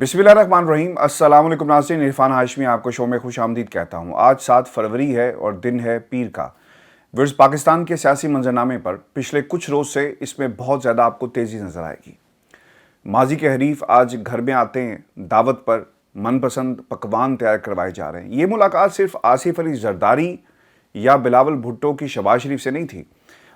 बिस्मिल्लाहिर्रहमानिर्रहीम। अस्सलाम वालेकुम नाज़रीन, इरफान हाशमी आपको शो में खुश आमदीद कहता हूँ। आज 7 फरवरी है और दिन है पीर का। विर्स पाकिस्तान के सियासी मंजरनामे पर पिछले कुछ रोज़ से इसमें बहुत ज़्यादा आपको तेज़ी नज़र आएगी। माजी के हरीफ आज घर में आते हैं, दावत पर मनपसंद पकवान तैयार करवाए जा रहे हैं। ये मुलाकात सिर्फ आसिफ अली जरदारी या बिलावल भुट्टो की शहबाज शरीफ से नहीं थी।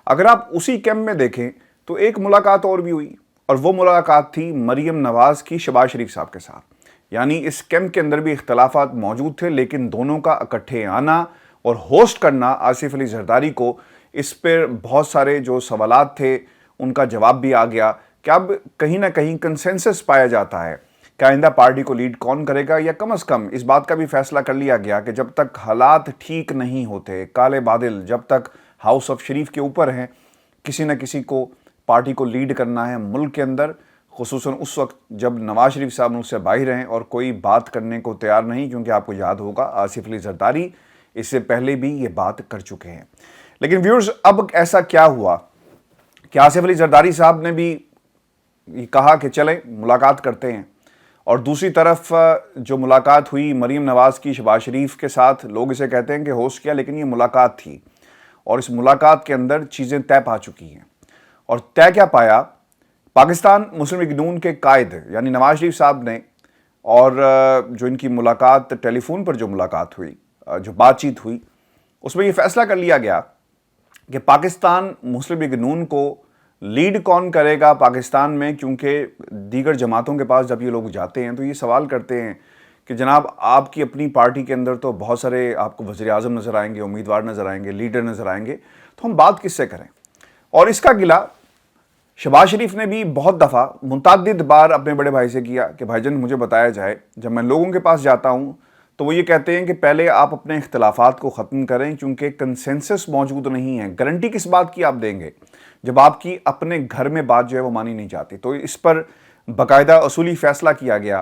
अगर आप उसी कैंप में देखें तो एक मुलाकात और भी हुई, और वो मुलाकात थी मरीम नवाज़ की शहबाज शरीफ साहब के साथ। यानी इस कैंप के अंदर भी इख्तलाफात मौजूद थे, लेकिन दोनों का इकट्ठे आना और होस्ट करना आसिफ अली जरदारी को, इस पर बहुत सारे जो सवालात थे उनका जवाब भी आ गया कि अब कहीं ना कहीं कंसेंसस पाया जाता है कि आइंदा पार्टी को लीड कौन करेगा, या कम से कम इस बात का भी फैसला कर लिया गया कि जब तक हालात ठीक नहीं होते, काले बादल जब तक हाउस ऑफ शरीफ के ऊपर हैं, किसी न किसी को पार्टी को लीड करना है मुल्क के अंदर, खुसूसन उस वक्त जब नवाज शरीफ साहब मुल्क से बाहर हैं और कोई बात करने को तैयार नहीं। क्योंकि आपको याद होगा आसिफ अली जरदारी इससे पहले भी ये बात कर चुके हैं। लेकिन व्यूअर्स, अब ऐसा क्या हुआ कि आसिफ अली जरदारी साहब ने भी कहा कि चलें मुलाकात करते हैं, और दूसरी तरफ जो मुलाकात हुई मरीम नवाज़ की शहबाज शरीफ के साथ, लोग इसे कहते हैं कि होस्ट किया, लेकिन ये मुलाकात थी और इस मुलाकात के अंदर चीज़ें तय पा चुकी हैं। और तय क्या पाया, पाकिस्तान मुस्लिम लीग नून के कायद यानी नवाज शरीफ साहब ने, और जो इनकी मुलाकात टेलीफोन पर जो मुलाकात हुई, जो बातचीत हुई, उसमें ये फैसला कर लिया गया कि पाकिस्तान मुस्लिम लीग नून को लीड कौन करेगा पाकिस्तान में। क्योंकि दीगर जमातों के पास जब ये लोग जाते हैं तो ये सवाल करते हैं कि जनाब आपकी अपनी पार्टी के अंदर तो बहुत सारे आपको वज़ीर आज़म नज़र आएंगे, उम्मीदवार नज़र आएंगे, लीडर नज़र आएंगे, तो हम बात किससे करें। और इसका गिला शहबाज शरीफ ने भी बहुत दफ़ा मुतअद्दिद बार अपने बड़े भाई से किया कि भाईजान मुझे बताया जाए, जब मैं लोगों के पास जाता हूँ तो वो ये कहते हैं कि पहले आप अपने इख्तलाफात को ख़त्म करें, क्योंकि कंसेंसस मौजूद नहीं है। गारंटी किस बात की आप देंगे जब आपकी अपने घर में बात जो है वो मानी नहीं जाती। तो इस पर बाकायदा असूली फ़ैसला किया गया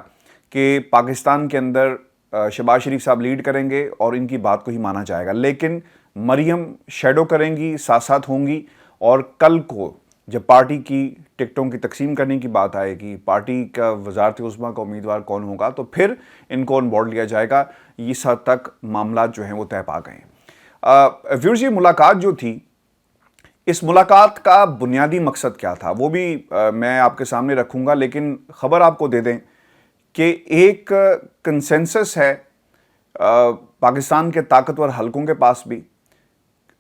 कि पाकिस्तान के अंदर शहबाज शरीफ साहब लीड करेंगे और इनकी बात को ही माना जाएगा। लेकिन मरीम शैडो करेंगी, साथ साथ होंगी, और कल को जब पार्टी की टिकटों की तकसीम करने की बात आएगी, पार्टी का वज़ारत उज़्मा का उम्मीदवार कौन होगा, तो फिर इनको ऑन बोर्ड लिया जाएगा। इस हद तक मामला जो हैं वो तय पा गए। व्यूअर्स, ये मुलाकात जो थी, इस मुलाकात का बुनियादी मकसद क्या था वो भी मैं आपके सामने रखूँगा। लेकिन ख़बर आपको दे दें कि एक कंसेंसस है पाकिस्तान के ताकतवर हलकों के पास भी,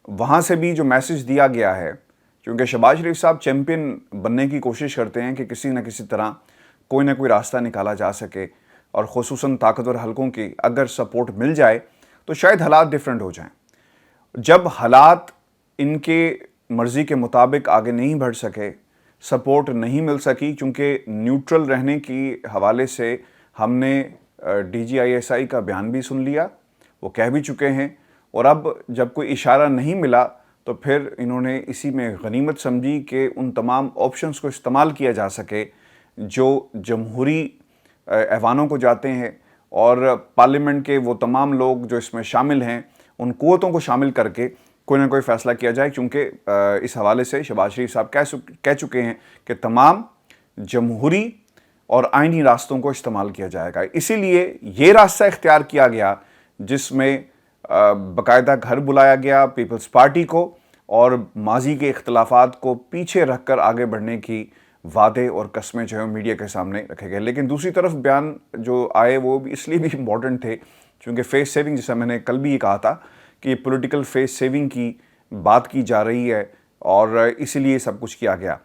वहाँ से भी जो मैसेज दिया गया है, क्योंकि शहबाज शरीफ साहब चैम्पियन बनने की कोशिश करते हैं कि किसी न किसी तरह कोई ना कोई रास्ता निकाला जा सके, और ख़ुसूसन ताकतवर हलकों की अगर सपोर्ट मिल जाए तो शायद हालात डिफरेंट हो जाएं। जब हालात इनके मर्ज़ी के मुताबिक आगे नहीं बढ़ सके, सपोर्ट नहीं मिल सकी, क्योंकि न्यूट्रल रहने की हवाले से हमने DGISI का बयान भी सुन लिया, वो कह भी चुके हैं, और अब जब कोई इशारा नहीं मिला तो फिर इन्होंने इसी में गनीमत समझी कि उन तमाम ऑप्शंस को इस्तेमाल किया जा सके जो जमहूरी ऐवानों को जाते हैं, और पार्लियामेंट के वो तमाम लोग जो इसमें शामिल हैं उन क़ुव्वतों को शामिल करके कोई ना कोई फ़ैसला किया जाए। क्योंकि इस हवाले से शहबाज शरीफ साहब कह चुके हैं कि तमाम जमहूरी और आइनी रास्तों को इस्तेमाल किया जाएगा। इसीलिए ये रास्ता इख्तियार किया गया जिसमें बाकायदा घर बुलाया गया पीपल्स पार्टी को, और माजी के इख्तलाफात को पीछे रख कर आगे बढ़ने की वादे और कस्में जो है मीडिया के सामने रखे गए। लेकिन दूसरी तरफ बयान जो आए वो भी इसलिए भी इम्पॉर्टेंट थे क्योंकि फेस सेविंग, जैसा मैंने कल भी ये कहा था कि पॉलिटिकल फेस सेविंग की बात की जा रही है, और इसीलिए सब कुछ किया गया।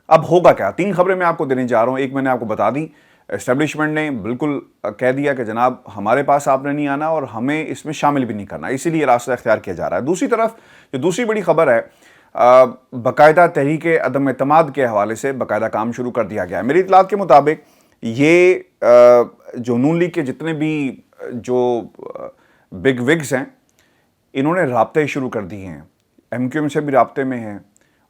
अब होगा क्या, 3 खबरें मैं आपको देने जा रहा हूँ। एक मैंने आपको बता दी, एस्टेब्लिशमेंट ने बिल्कुल कह दिया कि जनाब हमारे पास आपने नहीं आना और हमें इसमें शामिल भी नहीं करना, इसीलिए रास्ता इख्तियार किया जा रहा है। दूसरी तरफ जो दूसरी बड़ी खबर है, बाकायदा तहरीक अदम एतमाद के हवाले से बाकायदा काम शुरू कर दिया गया है। मेरी इतलात के मुताबिक ये जो नून लीग के जितने भी जो बिग विग्स हैं, इन्होंने राब्ते शुरू कर दिए हैं, MQM से भी राब्ते में हैं,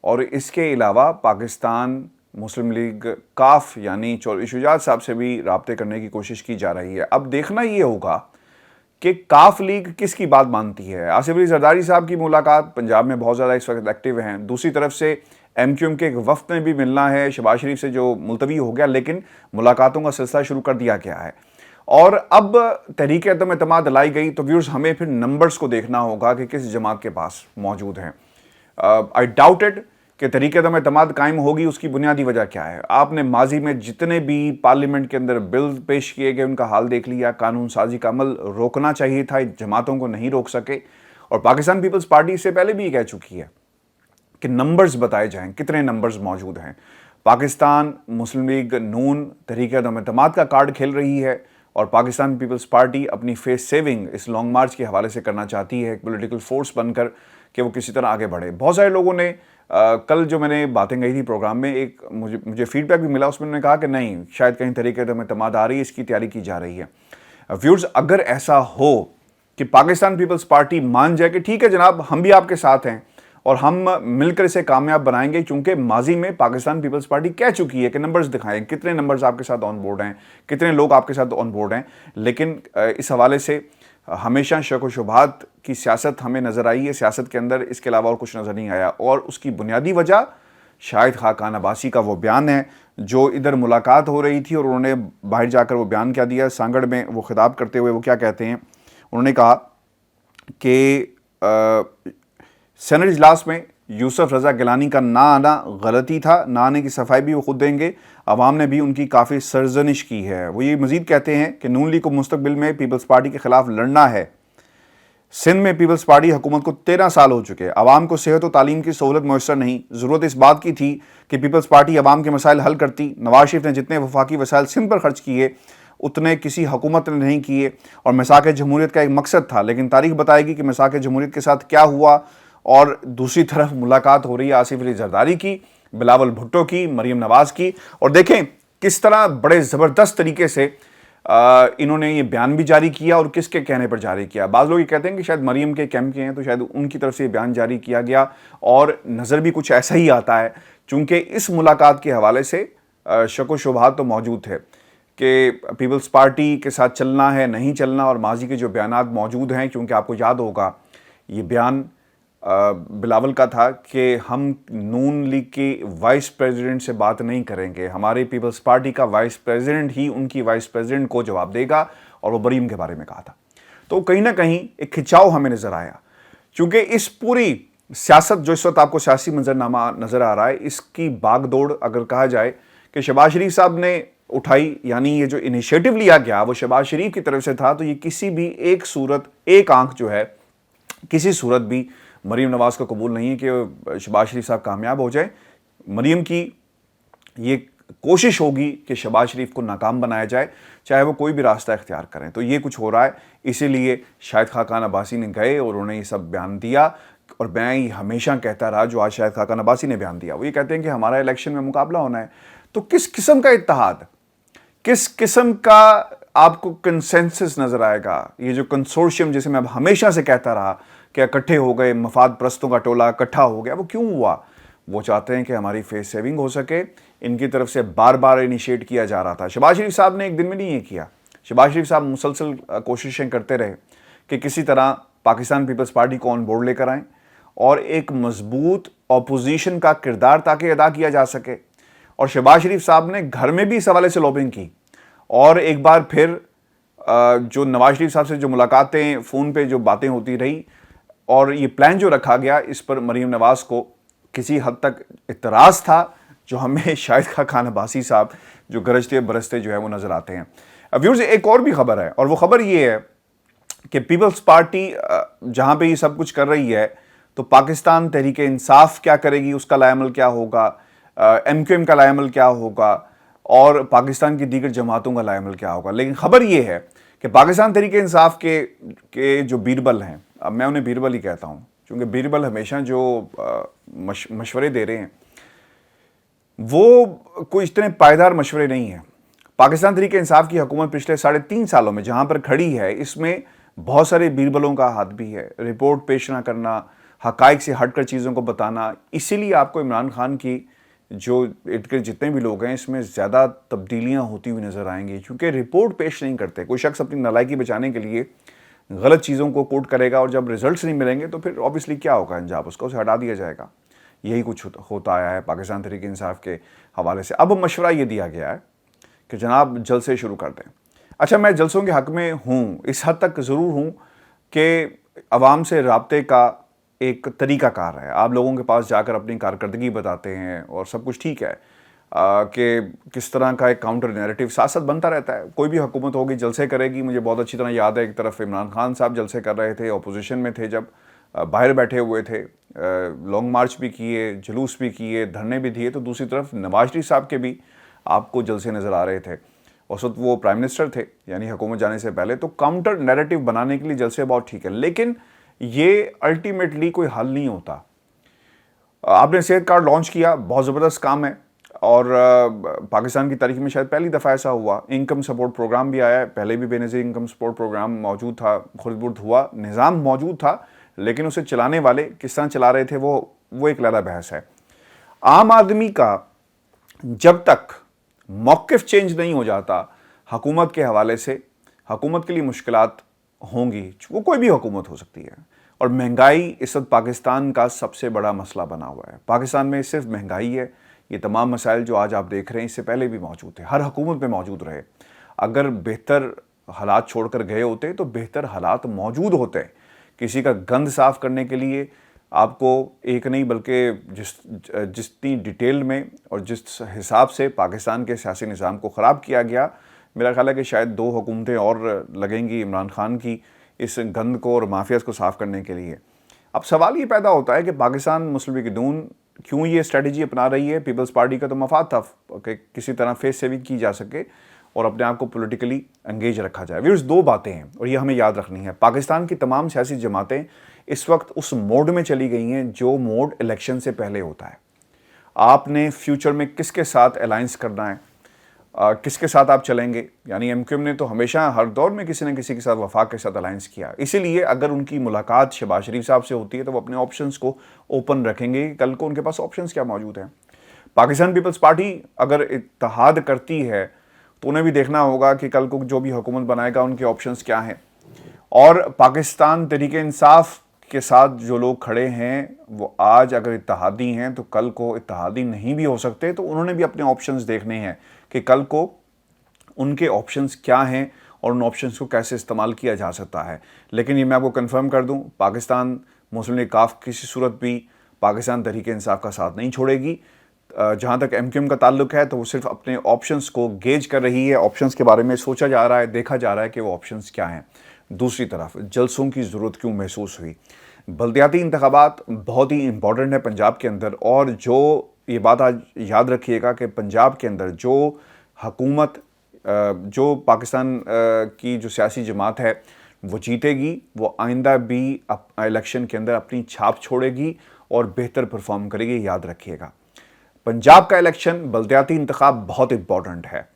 और इसके अलावा पाकिस्तान मुस्लिम लीग काफ यानी चौधरी शुजात साहब से भी राब्ते करने की कोशिश की जा रही है। अब देखना ये होगा कि काफ लीग किसकी बात मानती है। आसिफ अली जरदारी साहब की मुलाकात पंजाब में बहुत ज़्यादा इस वक्त एक्टिव हैं। दूसरी तरफ से ایم کیو ایم کے ایک وفد میں بھی ملنا ہے شہباز شریف سے جو ملتوی ہو گیا، لیکن ملاقاتوں کا سلسلہ شروع کر دیا گیا ہے۔ اور اب تحریک عدم اعتماد لائی گئی تو ویورز ہمیں پھر نمبرز کو دیکھنا ہوگا کہ کس جماعت کے پاس موجود ہیں۔ آئی ڈاؤٹڈ کہ تحریک عدم اعتماد قائم ہوگی، اس کی بنیادی وجہ کیا ہے؟ آپ نے ماضی میں جتنے بھی پارلیمنٹ کے اندر بل پیش کیے گئے ان کا حال دیکھ لیا، قانون سازی کا عمل روکنا چاہیے تھا، جماعتوں کو نہیں روک سکے، اور پاکستان پیپلز پارٹی سے پہلے بھی یہ کہہ چکی ہے کہ نمبرز بتائے جائیں، کتنے نمبرز موجود ہیں۔ پاکستان مسلم لیگ نون تحریک عدم اعتماد کا کارڈ کھیل رہی ہے، اور پاکستان پیپلز پارٹی اپنی فیس سیونگ اس لانگ مارچ کے حوالے سے کرنا چاہتی ہے، ایک پولیٹیکل فورس بن کر کہ وہ کسی طرح آگے بڑھے۔ بہت سارے لوگوں نے کل جو میں نے باتیں کہی تھی پروگرام میں، ایک مجھے فیڈ بیک بھی ملا، اس میں انہوں نے کہا کہ نہیں، شاید کہیں تحریک عدم اعتماد آ رہی ہے، اس کی تیاری کی جا رہی ہے۔ ویورز، اگر ایسا ہو کہ پاکستان پیپلز پارٹی مان جائے کہ ٹھیک ہے جناب، ہم بھی آپ کے ساتھ ہیں اور ہم مل کر اسے کامیاب بنائیں گے، چونکہ ماضی میں پاکستان پیپلز پارٹی کہہ چکی ہے کہ نمبرز دکھائیں، کتنے نمبرز آپ کے ساتھ آن بورڈ ہیں، کتنے لوگ آپ کے ساتھ آن بورڈ ہیں، لیکن اس حوالے سے ہمیشہ شک و شبہات کی سیاست ہمیں نظر آئی ہے سیاست کے اندر، اس کے علاوہ اور کچھ نظر نہیں آیا، اور اس کی بنیادی وجہ شاہد خاقان عباسی کا وہ بیان ہے جو ادھر ملاقات ہو رہی تھی، اور انہوں نے باہر جا کر وہ بیان کیا دیا سانگڑ میں، وہ خطاب کرتے ہوئے وہ کیا کہتے ہیں؟ انہوں نے کہا کہ سینٹ اجلاس میں یوسف رضا گیلانی کا نہ آنا غلطی تھا، نہ آنے کی صفائی بھی وہ خود دیں گے، عوام نے بھی ان کی کافی سرزنش کی ہے۔ وہ یہ مزید کہتے ہیں کہ نون لیگ کو مستقبل میں پیپلز پارٹی کے خلاف لڑنا ہے۔ سندھ میں پیپلز پارٹی حکومت کو 13 سال ہو چکے، عوام کو صحت و تعلیم کی سہولت میسر نہیں، ضرورت اس بات کی تھی کہ پیپلز پارٹی عوام کے مسائل حل کرتی۔ نواز شریف نے جتنے وفاقی وسائل سندھ پر خرچ کیے اتنے کسی حکومت نے نہیں کیے، اور میثاق جمہوریت کا ایک مقصد تھا، لیکن تاریخ بتائے گی کہ میثاق جمہوریت کے ساتھ کیا ہوا۔ اور دوسری طرف ملاقات ہو رہی ہے آصف علی زرداری کی، بلاول بھٹو کی، مریم نواز کی، اور دیکھیں کس طرح بڑے زبردست طریقے سے انہوں نے یہ بیان بھی جاری کیا، اور کس کے کہنے پر جاری کیا۔ بعض لوگ یہ کہتے ہیں کہ شاید مریم کے کیمپ کے ہیں تو شاید ان کی طرف سے یہ بیان جاری کیا گیا، اور نظر بھی کچھ ایسا ہی آتا ہے، چونکہ اس ملاقات کے حوالے سے شک و شبہات تو موجود تھے کہ پیپلز پارٹی کے ساتھ چلنا ہے نہیں چلنا، اور ماضی کے جو بیانات موجود ہیں، کیونکہ آپ کو یاد ہوگا یہ بیان بلاول کا تھا کہ ہم نون لیگ کے وائس پریزیڈنٹ سے بات نہیں کریں گے، ہمارے پیپلز پارٹی کا وائس پریزیڈنٹ ہی ان کی وائس پریزیڈنٹ کو جواب دے گا، اور وہ مریم کے بارے میں کہا تھا۔ تو کہیں نہ کہیں ایک کھچاؤ ہمیں نظر آیا، چونکہ اس پوری سیاست جو اس وقت آپ کو سیاسی منظرنامہ نظر آ رہا ہے، اس کی باغ دوڑ اگر کہا جائے کہ شہباز شریف صاحب نے اٹھائی، یعنی یہ جو انیشیٹو لیا گیا وہ شہباز شریف کی طرف سے تھا، تو یہ کسی بھی ایک صورت، ایک آنکھ جو ہے، کسی صورت بھی مریم نواز کو قبول نہیں ہے کہ شہباز شریف صاحب کامیاب ہو جائے۔ مریم کی یہ کوشش ہوگی کہ شہباز شریف کو ناکام بنایا جائے، چاہے وہ کوئی بھی راستہ اختیار کریں۔ تو یہ کچھ ہو رہا ہے، اسی لیے شاہد خاقان عباسی نے گئے اور انہوں نے یہ سب بیان دیا، اور میں یہ ہمیشہ کہتا رہا جو آج شاہد خاقان عباسی نے بیان دیا، وہ یہ کہتے ہیں کہ ہمارا الیکشن میں مقابلہ ہونا ہے۔ تو کس قسم کا اتحاد، کس قسم کا آپ کو کنسنسس نظر آئے گا؟ یہ جو کنسورشیم جسے میں اب ہمیشہ سے کہتا رہا کہ اکٹھے ہو گئے، مفاد پرستوں کا ٹولہ اکٹھا ہو گیا، وہ کیوں ہوا؟ وہ چاہتے ہیں کہ ہماری فیس سیونگ ہو سکے، ان کی طرف سے بار بار انیشیٹ کیا جا رہا تھا۔ شہباز شریف صاحب نے ایک دن میں نہیں یہ کیا، شہباز شریف صاحب مسلسل کوششیں کرتے رہے کہ کسی طرح پاکستان پیپلز پارٹی کو آن بورڈ لے کر آئیں، اور ایک مضبوط اپوزیشن کا کردار تاکہ ادا کیا جا سکے۔ اور شہباز شریف صاحب نے گھر میں بھی اس حوالے سے لوبنگ کی، اور ایک بار پھر جو نواز شریف صاحب سے جو ملاقاتیں، فون پہ جو باتیں ہوتی رہی، اور یہ پلان جو رکھا گیا، اس پر مریم نواز کو کسی حد تک اعتراض تھا، جو ہمیں شاہد خاقان عباسی صاحب جو گرجتے برستے جو ہے وہ نظر آتے ہیں۔ ویورز، ایک اور بھی خبر ہے، اور وہ خبر یہ ہے کہ پیپلز پارٹی جہاں پہ یہ سب کچھ کر رہی ہے، تو پاکستان تحریک انصاف کیا کرے گی، اس کا لائے عمل کیا ہوگا، ایم کیو ایم کا لائے عمل کیا ہوگا، اور پاکستان کی دیگر جماعتوں کا لائے عمل کیا ہوگا۔ لیکن خبر یہ ہے کہ پاکستان تحریک انصاف کے جو بیربل ہیں، اب میں انہیں بیربل ہی کہتا ہوں کیونکہ بیربل ہمیشہ جو مشورے دے رہے ہیں وہ کوئی اتنے پائیدار مشورے نہیں ہیں۔ پاکستان تحریک انصاف کی حکومت پچھلے 3.5 سالوں میں جہاں پر کھڑی ہے، اس میں بہت سارے بیربلوں کا ہاتھ بھی ہے، رپورٹ پیش نہ کرنا، حقائق سے ہٹ کر چیزوں کو بتانا۔ اسی لیے آپ کو عمران خان کی جو ارد گرد جتنے بھی لوگ ہیں، اس میں زیادہ تبدیلیاں ہوتی ہوئی نظر آئیں گی، کیونکہ رپورٹ پیش نہیں کرتے۔ کوئی شخص اپنی نالائکی بچانے کے لیے غلط چیزوں کو کوٹ کرے گا، اور جب ریزلٹس نہیں ملیں گے تو پھر آبویسلی کیا ہوگا انجام، اس کو اسے ہٹا دیا جائے گا۔ यही कुछ होता आया है पाकिस्तान तहरीक इंसाफ के हवाले से। अब मशवरा ये दिया गया है कि जनाब जलसे शुरू कर दें। अच्छा, मैं जलसों के हक़ में हूँ, इस हद तक ज़रूर हूँ कि अवाम से राब्ते का एक तरीक़ाकार है। आप लोगों के पास जाकर अपनी कारकर्दगी बताते हैं और सब कुछ ठीक है कि किस तरह का एक काउंटर नैरेटिव साथ साथ बनता रहता है। कोई भी हुकूमत होगी जलसे करेगी। मुझे बहुत अच्छी तरह याद है, एक तरफ इमरान खान साहब जलसे कर रहे थे, अपोजिशन में थे, जब बाहर बैठे हुए थे, लॉन्ग मार्च भी किए, जुलूस भी किए, धरने भी दिए, तो दूसरी तरफ नवाज शरीफ साहब के भी आपको जलसे नज़र आ रहे थे। उस वक्त वो प्राइम मिनिस्टर थे, यानी हुकूमत जाने से पहले। तो काउंटर नैरेटिव बनाने के लिए जलसे बहुत ठीक है, लेकिन ये अल्टीमेटली कोई हल नहीं होता। आपने सेहत कार्ड लॉन्च किया, बहुत ज़बरदस्त काम है, और पाकिस्तान की तारीख में शायद पहली दफ़ा ऐसा हुआ। इनकम सपोर्ट प्रोग्राम भी आया है, पहले भी बेनज़ीर इनकम सपोर्ट प्रोग्राम मौजूद था, खुर्द-बुर्द हुआ, निज़ाम मौजूद था, लेकिन उसे चलाने वाले किस तरह चला रहे थे वो एक अलग बहस है। आम आदमी का जब तक मौक़िफ़ चेंज नहीं हो जाता हुकूमत के हवाले से, हुकूमत के लिए मुश्किलात होंगी, वो कोई भी हुकूमत हो सकती है। और महंगाई इस वक्त पाकिस्तान का सबसे बड़ा मसला बना हुआ है। पाकिस्तान में सिर्फ महंगाई है, ये तमाम मसाइल जो आज आप देख रहे हैं इससे पहले भी मौजूद थे, हर हुकूमत में मौजूद रहे। अगर बेहतर हालात छोड़कर गए होते तो बेहतर हालात मौजूद होते। किसी का गंद साफ़ करने के लिए आपको एक नहीं बल्कि जितनी डिटेल में और जिस हिसाब से पाकिस्तान के सियासी निज़ाम को ख़राब किया गया, मेरा ख्याल है कि शायद 2 हुकूमतें और लगेंगी इमरान खान की इस गंद को और माफियाज़ को साफ़ करने के लिए। अब सवाल ये पैदा होता है कि पाकिस्तान मुस्लिम लीग नून क्यों ये स्ट्रेटजी अपना रही है। पीपल्स पार्टी का तो मफाद था कि किसी तरह फेस सेविंग की जा सके और अपने आप को पॉलिटिकली एंगेज रखा जाए। व्यूअर्स, 2 बातें हैं और ये हमें याद रखनी है। पाकिस्तान की तमाम सियासी जमातें इस वक्त उस मोड में चली गई हैं जो मोड इलेक्शन से पहले होता है। आपने फ्यूचर में किसके साथ अलायंस करना है, किसके साथ आप चलेंगे। यानी एमक्यूएम ने तो हमेशा हर दौर में किसी न किसी के साथ वफाक के साथ अलायंस किया। इसीलिए अगर उनकी मुलाकात शहबाज शरीफ साहब से होती है तो वो अपने ऑप्शंस को ओपन रखेंगे कि कल को उनके पास ऑप्शंस क्या मौजूद हैं। पाकिस्तान पीपल्स पार्टी अगर इत्तेहाद करती है तो उन्हें भी देखना होगा कि कल को जो भी हुकूमत बनाएगा उनके ऑप्शंस क्या हैं। और पाकिस्तान तहरीक इंसाफ के साथ जो लोग खड़े हैं वो आज अगर इत्तेहादी हैं तो कल को इत्तेहादी नहीं भी हो सकते। तो उन्होंने भी अपने ऑप्शंस देखने हैं कि कल को उनके ऑप्शंस क्या हैं और उन ऑप्शंस को कैसे इस्तेमाल किया जा सकता है। लेकिन ये मैं आपको कंफर्म कर दूं, पाकिस्तान मुस्लिम लीग काफ किसी सूरत भी पाकिस्तान तहरीक इंसाफ का साथ नहीं छोड़ेगी। जहाँ तक एमक्यूएम का ताल्लुक है तो वो सिर्फ अपने ऑप्शंस को गेज कर रही है, ऑप्शंस के बारे में सोचा जा रहा है, देखा जा रहा है कि वो ऑप्शंस क्या हैं। दूसरी तरफ जलसों की ज़रूरत क्यों महसूस हुई। बल्दियाती इंतखाबात बहुत ही इंपॉर्टेंट है पंजाब के अंदर, और जो ये बात आज याद रखिएगा कि पंजाब के अंदर जो हुकूमत जो पाकिस्तान की जो सियासी जमात है वो जीतेगी, वो आइंदा भी इलेक्शन के अंदर अपनी छाप छोड़ेगी और बेहतर परफॉर्म करेगी। याद रखिएगा, पंजाब का इलेक्शन बल्दियाती इंतखाब बहुत इंपॉर्टेंट है।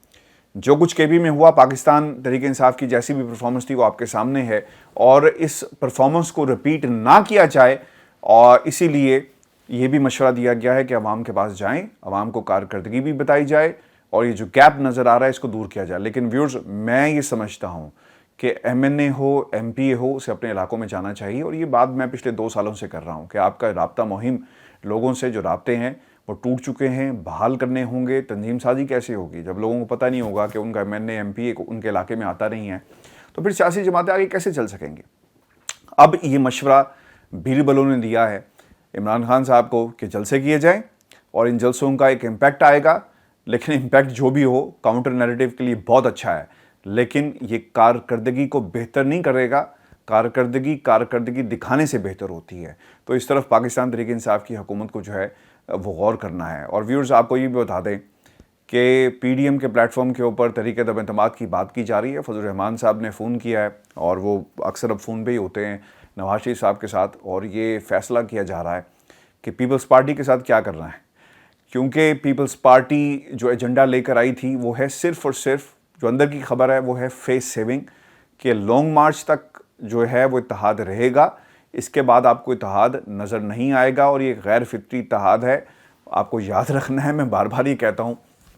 जो कुछ केबी में हुआ, पाकिस्तान तहरीक इंसाफ की जैसी भी परफॉर्मेंस थी वो आपके सामने है, और इस परफॉर्मेंस को रिपीट ना किया जाए, और इसीलिए ये भी मशवरा दिया गया है कि अवाम के पास जाएं, अवाम को कारकर्दगी भी बताई जाए और ये जो गैप नज़र आ रहा है इसको दूर किया जाए। लेकिन व्यूअर्स, मैं ये समझता हूँ कि एमएनए हो, एमपीए हो, उसे अपने इलाकों में जाना चाहिए। और ये बात मैं पिछले 2 सालों से कर रहा हूँ कि आपका राब्ता मुहिम, लोगों से जो राब्ते हैं वो टूट चुके हैं, बहाल करने होंगे। तंजीम साजी कैसे होगी जब लोगों को पता नहीं होगा कि उनका एमएनए एमपीए उनके इलाके में आता नहीं है, तो फिर सियासी जमातें आगे कैसे चल सकेंगी। अब ये मशवरा बीरबलों ने दिया है इमरान खान साहब को कि जलसे किए जाएं और इन जलसों का एक इम्पैक्ट आएगा। लेकिन इम्पैक्ट जो भी हो काउंटर नैरेटिव के लिए बहुत अच्छा है, लेकिन ये कारकर्दगी को बेहतर नहीं करेगा। कारकर्दगी दिखाने से बेहतर होती है। तो इस तरफ पाकिस्तान तहरीक इंसाफ की हुकूमत को जो है वो गौर करना है। और व्यूअर्स, आपको ये भी बता दें कि पीडीएम के प्लेटफॉर्म के ऊपर तहरीक दम-ए-एतमाद की बात की जा रही है। फजल रहमान साहब ने फ़ोन किया है और वो अक्सर अब फ़ोन पे ही होते हैं नवाज शरीफ साहब के साथ, और ये फ़ैसला किया जा रहा है कि पीपल्स पार्टी के साथ क्या करना है। क्योंकि पीपल्स पार्टी जो एजेंडा लेकर आई थी वो है सिर्फ़ और सिर्फ, जो अंदर की खबर है वो है फेस सेविंग, कि लॉन्ग मार्च तक जो है वो इत्तेहाद रहेगा, इसके बाद आपको इत्तेहाद नज़र नहीं आएगा। और ये गैर फितरी इत्तेहाद है। आपको याद रखना है, मैं बार बार ये कहता हूँ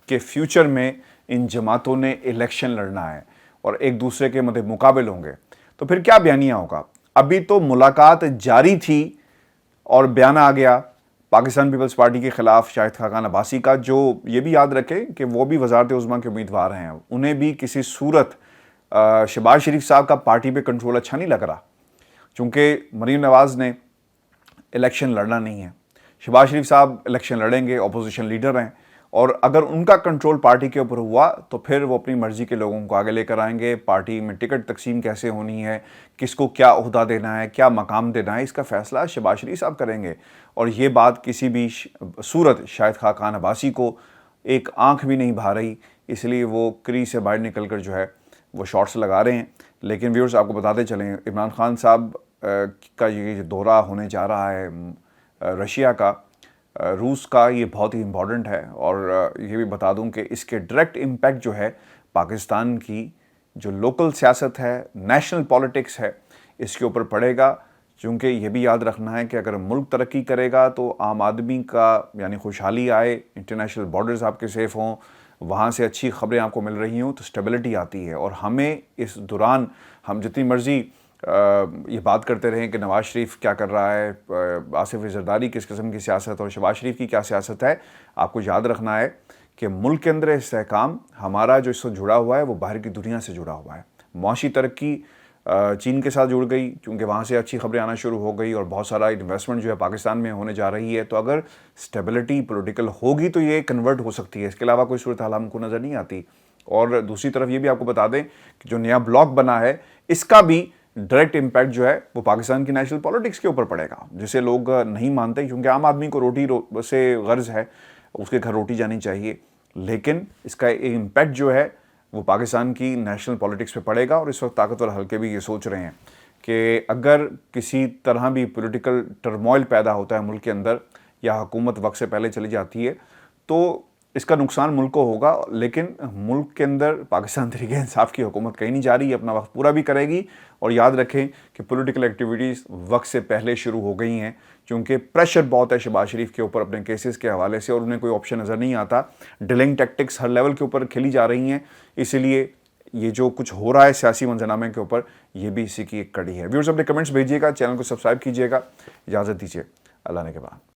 कि फ्यूचर में इन जमातों ने इलेक्शन लड़ना है और एक दूसरे के मध्य मुकाबले होंगे, तो फिर क्या बयानिया होगा। अभी तो मुलाकात जारी थी और बयान आ गया, پاکستان پیپلز پارٹی کے خلاف شاہد خاقان عباسی کا، جو یہ بھی یاد رکھیں کہ وہ بھی وزارت عظمیٰ کے امیدوار ہیں، انہیں بھی کسی صورت شہباز شریف صاحب کا پارٹی پہ کنٹرول اچھا نہیں لگ رہا، چونکہ مریم نواز نے الیکشن لڑنا نہیں ہے، شہباز شریف صاحب الیکشن لڑیں گے، اپوزیشن لیڈر ہیں، اور اگر ان کا کنٹرول پارٹی کے اوپر ہوا تو پھر وہ اپنی مرضی کے لوگوں کو آگے لے کر آئیں گے، پارٹی میں ٹکٹ تقسیم کیسے ہونی ہے، کس کو کیا عہدہ دینا ہے، کیا مقام دینا ہے، اس کا فیصلہ شہباز شریف صاحب کریں گے، اور یہ بات کسی بھی صورت شاہد خاقان عباسی کو ایک آنکھ بھی نہیں بھا رہی، اس لیے وہ کری سے باہر نکل کر جو ہے وہ شارٹس لگا رہے ہیں۔ لیکن ویورز آپ کو بتاتے چلیں، عمران خان صاحب کا یہ دورہ ہونے جا رہا ہے رشیا کا، روس کا، یہ بہت ہی امپورٹنٹ ہے، اور یہ بھی بتا دوں کہ اس کے ڈائریکٹ امپیکٹ جو ہے پاکستان کی جو لوکل سیاست ہے، نیشنل پولیٹکس ہے، اس کے اوپر پڑے گا، چونکہ یہ بھی یاد رکھنا ہے کہ اگر ملک ترقی کرے گا تو عام آدمی کا یعنی خوشحالی آئے، انٹرنیشنل بارڈرز آپ کے سیف ہوں، وہاں سے اچھی خبریں آپ کو مل رہی ہوں تو سٹیبلٹی آتی ہے، اور ہمیں اس دوران ہم جتنی مرضی یہ بات کرتے رہیں کہ نواز شریف کیا کر رہا ہے، آصف زرداری کس قسم کی سیاست اور شہباز شریف کی کیا سیاست ہے، آپ کو یاد رکھنا ہے کہ ملک کے اندر استحکام ہمارا جو اس سے جڑا ہوا ہے وہ باہر کی دنیا سے جڑا ہوا ہے۔ معاشی ترقی چین کے ساتھ جڑ گئی، کیونکہ وہاں سے اچھی خبریں آنا شروع ہو گئی اور بہت سارا انویسٹمنٹ جو ہے پاکستان میں ہونے جا رہی ہے، تو اگر سٹیبلٹی پولیٹیکل ہوگی تو یہ کنورٹ ہو سکتی ہے، اس کے علاوہ کوئی صورتحال ہم کو نظر نہیں آتی۔ اور دوسری طرف یہ بھی آپ کو بتا دیں کہ جو نیا بلاک بنا ہے اس کا بھی ڈائریکٹ امپیکٹ جو ہے وہ پاکستان کی نیشنل پولیٹکس کے اوپر پڑے گا، جسے لوگ نہیں مانتے، کیونکہ عام آدمی کو روٹی سے غرض ہے، اس کے گھر روٹی جانی چاہیے، لیکن اس کا امپیکٹ جو ہے وہ پاکستان کی نیشنل پولیٹکس پہ پڑے گا، اور اس وقت طاقتور حلقے بھی یہ سوچ رہے ہیں کہ اگر کسی طرح بھی پولیٹیکل ٹرموائل پیدا ہوتا ہے ملک کے اندر، یا حکومت وقت سے پہلے چلی جاتی ہے، تو اس کا نقصان ملک کو ہوگا، لیکن ملک کے اندر پاکستان تحریک انصاف کی حکومت کہیں نہیں جا رہی، اپنا وقت پورا بھی کرے گی، اور یاد رکھیں کہ پولیٹیکل ایکٹیویٹیز وقت سے پہلے شروع ہو گئی ہیں، چونکہ پریشر بہت ہے شہباز شریف کے اوپر اپنے کیسز کے حوالے سے، اور انہیں کوئی آپشن نظر نہیں آتا، ڈیلنگ ٹیکٹکس ہر لیول کے اوپر کھیلی جا رہی ہیں، اسی لیے یہ جو کچھ ہو رہا ہے سیاسی منظرنامے کے اوپر، یہ بھی اسی کی ایک کڑی ہے۔ ویورز اپنے کمنٹس بھیجیے گا، چینل کو سبسکرائب کیجیے گا، اجازت دیجیے، اللہ نے کے بعد۔